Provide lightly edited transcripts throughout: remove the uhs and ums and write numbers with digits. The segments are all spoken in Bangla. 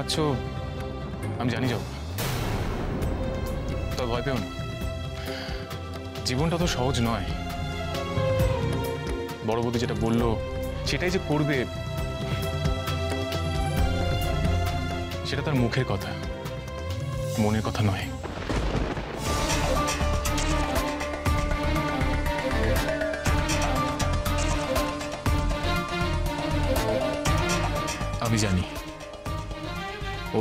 পাচ্ছ আমি জানি যাও, তো ভয় পেও না। জীবনটা তো সহজ নয়। বড় বৌদি যেটা বললো সেটাই যে করবে সেটা তার মুখের কথা, মনের কথা নয়। আমি জানি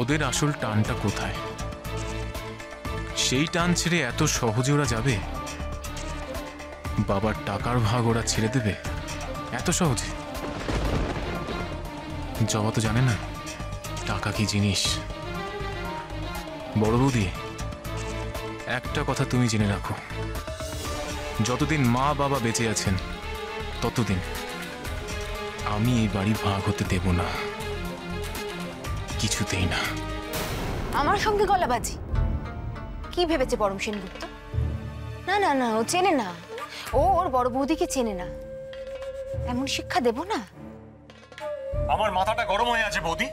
ওদের আসল টানটা কোথায়। সেই টান ছেড়ে এত সহজে ওরা যাবে? বাবার টাকার ভাগ ওরা ছেড়ে দেবে এত সহজে? জবা তো জানে না টাকা কি জিনিস। বড় বৌদি, একটা কথা তুমি জেনে রাখো, যতদিন মা বাবা বেঁচে আছেন ততদিন আমি এই বাড়ি ভাগ হতে দেব না, কিছুতেই না। আমার সঙ্গে গলাবাজি কি ভেবেছে পরম সেনগুপ্ত? না না না, ও চেনে না, ও ওর বড় বৌদিকে চেনে না। এমন শিক্ষা দেব না। আমার মাথাটা গরম হয়ে আছে বৌদি।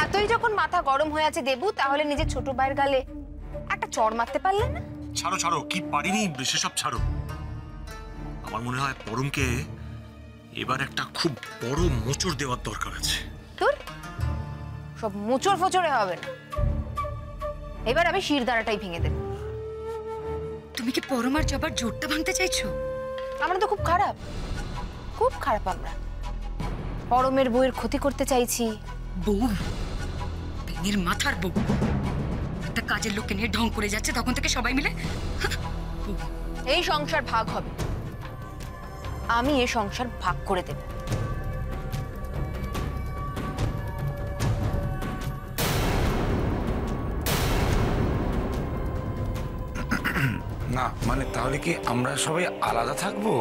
এতই যখন মাথা গরম হয়ে আছে দেবু, তাহলে নিজের ছোট ভাইয়ের গালে একটা চড় মারতে পারলেন না? ছাড়ো ছাড়ো, কি পারিনি সেসব ছাড়ো। আমার মনে হয় পরমকে এবার একটা খুব বড় মোচড় দেওয়ার দরকার আছে। তোর সব মোচড় ফোচড়ে হবে না, এবার আমি শিরদাঁড়াটাই ভেঙে দেব। তুমি কি পরম আর জবার জোরটা ভাঙতে চাইছো? আমরা তো খুব খারাপ, খুব খারাপ। আমরা পরমের বউয়ের ক্ষতি করতে চাইছি। বউ? পেনের মাথার বউ একটা কাজের লোককে নিয়ে ঢং করে যাচ্ছে, তখন থেকে সবাই মিলে এই সংসার ভাগ হবে, আমি এই সংসার ভাগ করে দেব। না মানে তাহলে কি আমরা সবাই আলাদা থাকবো?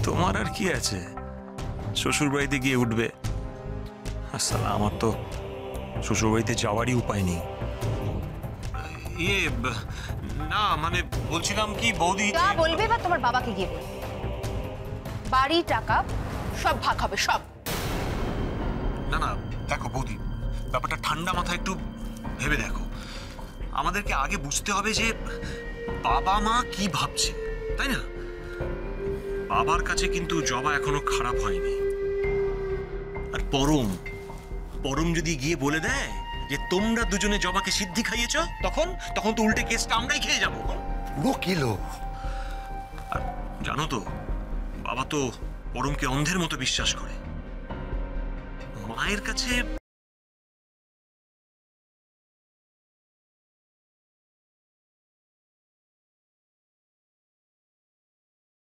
তোমার আর কি আছে, শ্বশুর বাড়িতে গিয়ে উঠবে। আসলে আমার তো শ্বশুর বাড়িতে যাওয়ারই উপায় নেই। না মানে বলছিলাম কি বৌদি, যা বলবে বা তোমার বাবাকে গিয়ে বলবে, বাড়ি টাকা সব ভাগ হবে, সব। না না দেখো বৌদি, ব্যাপারটা ঠান্ডা মাথায় একটু ভেবে দেখো। আমাদেরকে আগে বুঝতে হবে যে বাবা মা কি ভাবছে, তাই না? বাবার কাছে কিন্তু জবা এখনো খারাপ হয়নি। আর পরম পরম যদি গিয়ে বলে দেয় যে তোমরা দুজনে জবাকে সিদ্ধি খাইয়েছ, তখন তখন তো উল্টে কেসটা আমরাই খেয়ে যাবো। পুরো কিলো। আর জানো তো বাবা তো পরমকে অন্ধের মতো বিশ্বাস করে। মায়ের কাছে